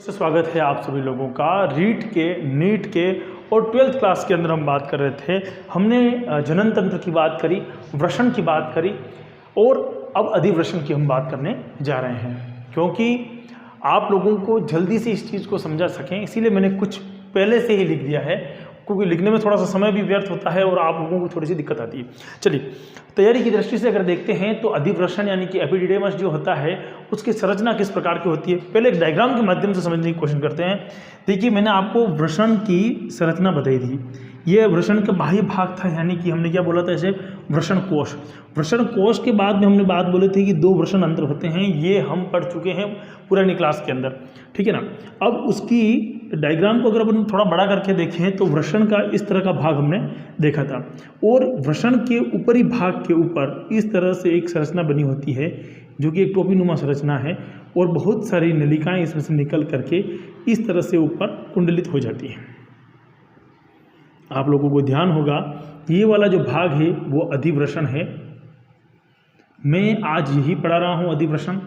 से स्वागत है आप सभी लोगों का। रीट के, नीट के और 12th क्लास के अंदर हम बात कर रहे थे। हमने जनन तंत्र की बात करी, वृषण की बात करी और अब अधिवृषण की हम बात करने जा रहे हैं, क्योंकि आप लोगों को जल्दी से इस चीज़ को समझा सकें इसीलिए मैंने कुछ पहले से ही लिख दिया है, क्योंकि लिखने में थोड़ा सा समय भी व्यर्थ होता है और आप लोगों को थोड़ी सी दिक्कत आती है। चलिए, तैयारी की दृष्टि से अगर देखते हैं तो अधिवृषण यानी कि एपिडिडेमस जो होता है उसकी संरचना किस प्रकार की होती है, पहले एक डायग्राम के माध्यम से समझने की कोशिश करते हैं। देखिए, मैंने आपको वृषण की संरचना बताई थी। यह वृषण का बाह्य भाग था, यानी कि हमने क्या बोला था इसे, वृषण कोश। वृषण कोश के बाद में हमने बात बोली थी कि दो वृषण अंतर होते हैं, ये हम पढ़ चुके हैं पुरानी क्लास के अंदर, ठीक है ना। अब उसकी डायग्राम को अगर अपन थोड़ा बड़ा करके देखें तो वृषण का इस तरह का भाग हमने देखा था, और वृषण के ऊपरी भाग के ऊपर इस तरह से एक संरचना बनी होती है जो कि एक टोपीनुमा संरचना है, और बहुत सारी नलिकाएं इसमें से निकल करके इस तरह से ऊपर कुंडलित हो जाती हैं। आप लोगों को ध्यान होगा, ये वाला जो भाग है वो अधिवृषण है। मैं आज यही पढ़ा रहा हूँ अधिवृषण,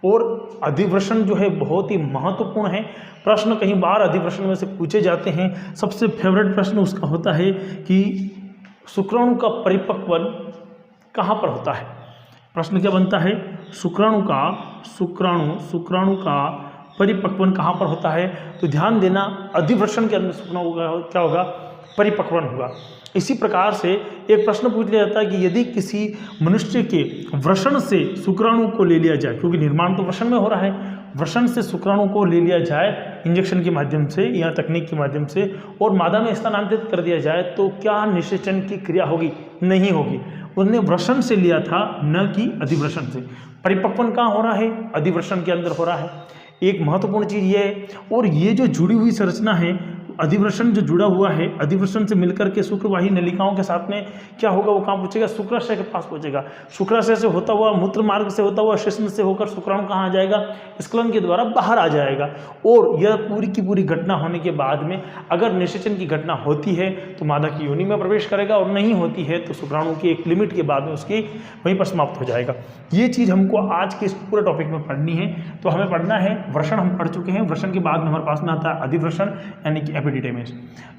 और अधिवृषण जो है बहुत ही महत्वपूर्ण है। प्रश्न कई बार अधिवृषण में से पूछे जाते हैं। सबसे फेवरेट प्रश्न उसका होता है कि शुक्राणु का परिपक्वन कहाँ पर होता है। प्रश्न क्या बनता है, शुक्राणु का परिपक्वन कहाँ पर होता है। तो ध्यान देना, अधिवृषण के अंदर शुक्राणु क्या होगा, परिपक्वन होगा। इसी प्रकार से एक प्रश्न पूछ लिया जाता है कि यदि किसी मनुष्य के वृषण से शुक्राणु को ले लिया जाए, क्योंकि निर्माण तो वृषण में हो रहा है, वृषण से शुक्राणु को ले लिया जाए इंजेक्शन के माध्यम से या तकनीक के माध्यम से, और मादा में स्थानांतरित कर दिया जाए, तो क्या निषेचन की क्रिया होगी? नहीं होगी। उसने वृषण से लिया था, न कि अधिवृषण से। परिपक्वन कहाँ हो रहा है? अधिवृषण के अंदर हो रहा है। एक महत्वपूर्ण चीज़ ये है, और ये जो जुड़ी हुई संरचना है, अधिवृषण जो जुड़ा हुआ है, अधिवृषण से मिलकर के शुक्रवाही नलिकाओं के साथ में क्या होगा, वो कहाँ पहुंचेगा, शुक्राशय के पास पहुंचेगा। शुक्राशय से होता हुआ, मूत्र मार्ग से होता हुआ, शिश्न से होकर शुक्राणु कहाँ आ जाएगा, स्खलन के द्वारा बाहर आ जाएगा। और यह पूरी की पूरी घटना होने के बाद में अगर निषेचन की घटना होती है तो मादा की योनि में प्रवेश करेगा, और नहीं होती है तो शुक्राणु की एक लिमिट के बाद में उसकी वहीं पर समाप्त हो जाएगा। ये चीज़ हमको आज के इस पूरे टॉपिक में पढ़नी है। तो हमें पढ़ना है, वृषण हम पढ़ चुके हैं, वृषण के बाद में हमारे पास में आता है अधिवृषण यानी कि एपिडिडेमिस।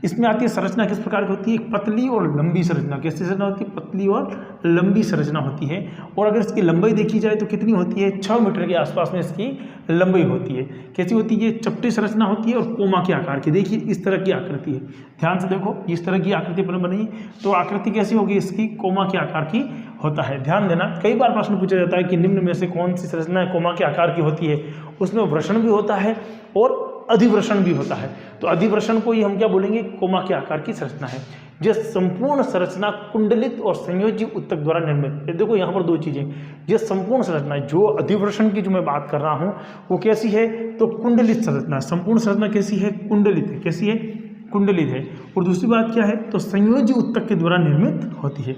इसमें आती है संरचना किस प्रकार की होती है, एक पतली और लंबी संरचना। कैसी संरचना होती है? पतली और लंबी संरचना होती है। और अगर इसकी लंबाई देखी जाए तो कितनी होती है, 6 मीटर के आसपास में इसकी लंबाई होती है। कैसी होती है? चपटी संरचना होती है और कोमा के आकार की। देखिए, इस तरह की आकृति है, ध्यान से देखो, इस तरह की आकृति बनी, तो आकृति कैसी होगी इसकी? कोमा के आकार की होता है। ध्यान देना, कई बार प्रश्न पूछा जाता है कि निम्न में से कौन सी संरचना कोमा के आकार की होती है। उसमें वृषण भी होता है और अधिवृषण भी होता है। तो अधिवृषण को ही हम क्या बोलेंगे, कोमा के आकार की संरचना है। यह संपूर्ण संरचना कुंडलित और संयोजी उत्तक द्वारा निर्मित। देखो यहाँ पर दो चीजें, यह संपूर्ण संरचना जो अधिवृषण की जो मैं बात कर रहा हूँ वो कैसी है, तो कुंडलित संरचना। संपूर्ण संरचना कैसी है? कुंडलित है। कैसी है? कुंडलित है। और दूसरी बात क्या है, तो संयोजी उत्तक के द्वारा निर्मित होती है।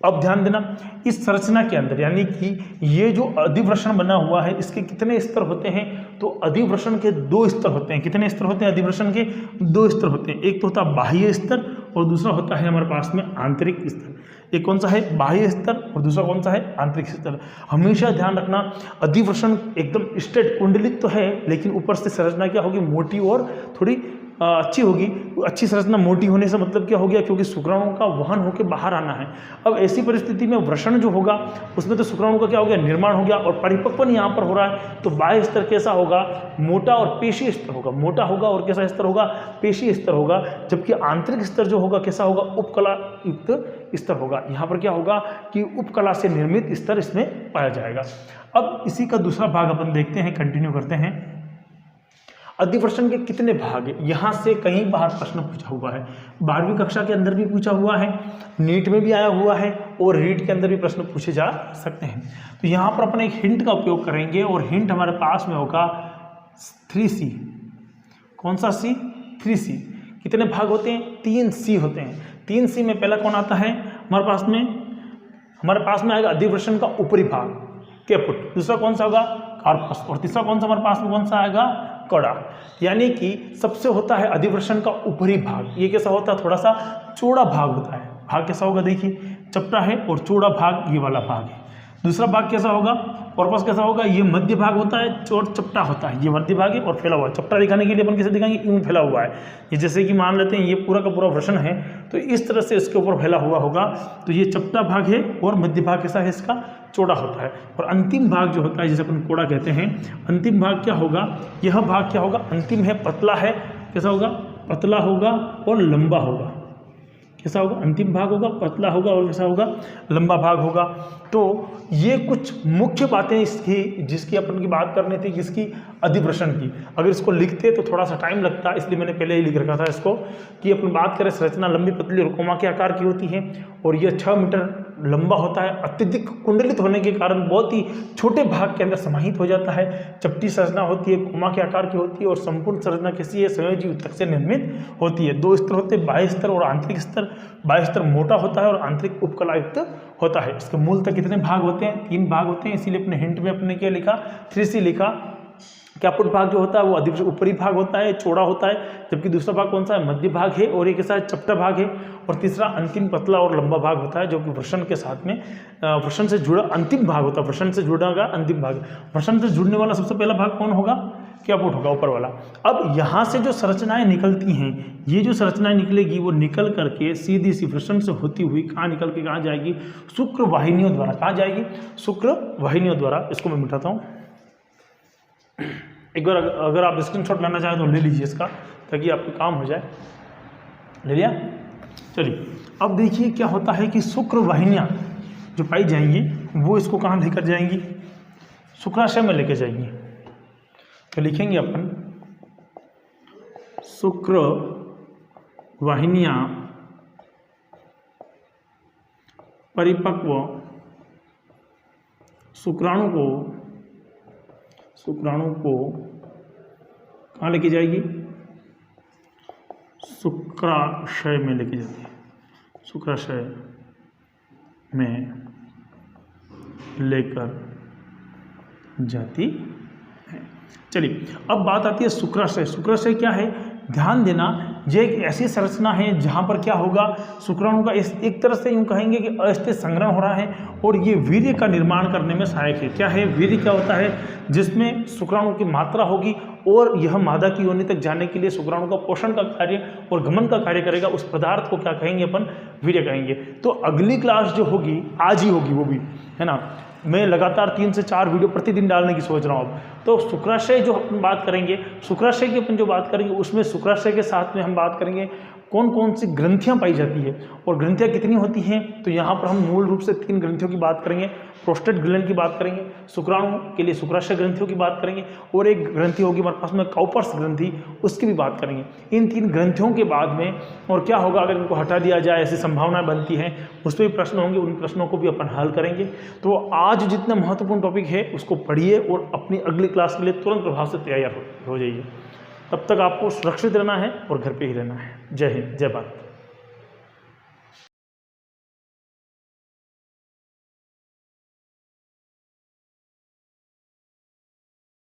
अब ध्यान देना, इस संरचना के अंदर यानी कि ये जो अधिवृषण बना हुआ है, इसके कितने स्तर होते हैं, तो अधिवृषण के 2 स्तर होते हैं। कितने स्तर होते हैं अधिवृषण के? 2 स्तर होते हैं। एक तो होता है बाह्य स्तर और दूसरा होता है हमारे पास में आंतरिक स्तर। एक कौन सा है? बाह्य स्तर, और दूसरा कौन सा है? आंतरिक स्तर। हमेशा ध्यान रखना, अधिवृषण एकदम स्ट्रेट कुंडलित तो है, लेकिन ऊपर से संरचना क्या होगी, मोटी और थोड़ी अच्छी होगी। अच्छी संरचना मोटी होने से मतलब क्या हो गया, क्योंकि शुक्राणु का वहन होकर बाहर आना है। अब ऐसी परिस्थिति में वृषण जो होगा उसमें तो शुक्राणु का क्या हो गया, निर्माण हो गया, और परिपक्वन यहाँ पर हो रहा है। तो बाह्य स्तर कैसा होगा, मोटा और पेशीय स्तर होगा। मोटा होगा और कैसा स्तर होगा, पेशीय स्तर होगा। जबकि आंतरिक स्तर जो होगा कैसा होगा, उपकला युक्त स्तर होगा। यहाँ पर क्या होगा कि उपकला से निर्मित स्तर इसमें पाया जाएगा। अब इसी का दूसरा भाग अपन देखते हैं, कंटिन्यू करते हैं। अधिवृषण के कितने भाग हैं? यहाँ से कई बार प्रश्न पूछा हुआ है, 12वीं कक्षा के अंदर भी पूछा हुआ है, नीट में भी आया हुआ है, और रीट के अंदर भी प्रश्न पूछे जा सकते हैं। तो यहाँ पर अपन एक हिंट का उपयोग करेंगे, और हिंट हमारे पास में होगा 3C। कौन सा C? 3C। कितने भाग होते हैं? 3C होते हैं। 3C में पहला कौन आता है हमारे पास में आएगा अधिवृषण का ऊपरी भाग, कैपुट। दूसरा कौन सा होगा? कार्पस। और तीसरा कौन सा हमारे पास में कौन सा आएगा? कड़ा। यानी कि सबसे होता है अधिवृषण का ऊपरी भाग। ये कैसा होता है? थोड़ा सा चौड़ा भाग होता है। भाग कैसा होगा? देखिए, चपटा है और चौड़ा भाग ये वाला भाग है। दूसरा भाग कैसा होगा? कॉर्पस कैसा होगा, ये मध्य भाग होता है और चपटा होता है, ये मध्य भाग है और फैला हुआ है। चपटा दिखाने के लिए अपन कैसे दिखाएंगे, यूं फैला हुआ है। ये जैसे कि मान लेते हैं ये पूरा का पूरा वृषण है, तो इस तरह से इसके ऊपर फैला हुआ होगा, तो ये चपटा भाग है और मध्य भाग कैसा है, इसका चौड़ा होता है। और अंतिम भाग जो होता है जिसे अपन कोड़ा कहते हैं, अंतिम भाग क्या होगा, यह भाग क्या होगा, अंतिम है, पतला है, कैसा होगा, पतला होगा और लंबा होगा। कैसा होगा, अंतिम भाग होगा, पतला होगा और कैसा होगा, लंबा भाग होगा। तो ये कुछ मुख्य बातें इसकी जिसकी अपन की बात करनी थी, जिसकी अधिवृषण की। अगर इसको लिखते तो थोड़ा सा टाइम लगता, इसलिए मैंने पहले ही लिख रखा था इसको, कि अपन बात करें संरचना लंबी पतली और कोमा के आकार की होती है और यह 6 मीटर लंबा होता है। अत्यधिक कुंडलित होने के कारण बहुत ही छोटे भाग के अंदर समाहित हो जाता है। चपटी संरचना होती है, कोमा के आकार की होती है और संपूर्ण संरचना कैसी है, संयोजी ऊतक से निर्मित होती है। 2 स्तर होते हैं, बाह्य स्तर और आंतरिक स्तर। बाह्य स्तर मोटा होता है और आंतरिक उपकलायुक्त होता है। इसके मूलतः कितने भाग होते हैं, 3 भाग होते हैं, इसीलिए अपने हिंट में अपने क्या लिखा, 3C लिखा। कैपुट भाग जो होता है वो अधिक ऊपरी भाग होता है, चौड़ा होता है, जबकि दूसरा भाग कौन सा है, मध्य भाग है और एक ऐसा चपटा भाग है। और तीसरा अंतिम पतला और लंबा भाग होता है, जो कि वृषण के साथ में वृषण से जुड़ा अंतिम भाग होता है। वृषण से जुड़ा होगा अंतिम भाग। वृषण से जुड़ने वाला सबसे पहला भाग कौन होगा, कैपुट होगा, ऊपर वाला। अब यहाँ से जो संरचनाएं निकलती हैं, ये जो संरचनाएं निकलेगी वो निकल करके सीधी सी वृषण से होती हुई कहाँ निकल के कहाँ जाएगी, शुक्र वाहिनियों द्वारा। कहाँ जाएगी, शुक्र वाहिनियों द्वारा। इसको मैं मिटाता हूँ, एक बार अगर आप स्क्रीनशॉट लेना चाहें तो ले लीजिए इसका, ताकि आपका काम हो जाए। ले लिया, चलिए अब देखिए क्या होता है कि शुक्र वाहिनियाँ जो पाई जाएंगी वो इसको कहाँ लेकर जाएंगी, शुक्राशय में लेकर जाएंगी। तो लिखेंगे अपन शुक्र वाहिनियाँ परिपक्व शुक्राणु को कहाँ लेके जाएगी, शुक्राशय में लेके जाती है, शुक्राशय में लेकर जाती है। चलिए अब बात आती है शुक्राशय। शुक्राशय क्या है, ध्यान देना, यह एक ऐसी संरचना है जहाँ पर क्या होगा, शुक्राणु का एक तरह से यूँ कहेंगे कि अस्थिर संग्रहण हो रहा है और ये वीर्य का निर्माण करने में सहायक है। क्या है, वीर्य क्या होता है, जिसमें शुक्राणु की मात्रा होगी और यह मादा की योनि तक जाने के लिए शुक्राणु का पोषण का कार्य और गमन का कार्य करेगा। उस पदार्थ को क्या कहेंगे अपन, वीर्य कहेंगे। तो अगली क्लास जो होगी आज ही होगी, वो भी है ना, मैं लगातार 3 से 4 वीडियो प्रतिदिन डालने की सोच रहा हूँ अब। तो शुक्राशय जो अपन बात करेंगे, शुक्राशय की अपन जो बात करेंगे उसमें शुक्राशय के साथ में हम बात करेंगे कौन कौन सी ग्रंथियां पाई जाती है और ग्रंथियां कितनी होती हैं। तो यहाँ पर हम मूल रूप से 3 ग्रंथियों की बात करेंगे, प्रोस्टेट ग्लैंड की बात करेंगे, शुक्राणु के लिए शुक्राशय ग्रंथियों की बात करेंगे और एक ग्रंथि होगी हमारे पास में काउपर्स ग्रंथि, उसकी भी बात करेंगे। इन 3 ग्रंथियों के बाद में और क्या होगा अगर इनको हटा दिया जाए, ऐसी संभावनाएं बनती हैं, उस पर भी प्रश्न होंगे, उन प्रश्नों को भी अपन हल करेंगे। तो आज जितना महत्वपूर्ण टॉपिक है उसको पढ़िए और अपनी अगली क्लास के लिए तुरंत प्रभाव से तैयार हो जाइए। तब तक आपको सुरक्षित रहना है और घर पे ही रहना है। जय हिंद, जय भारत।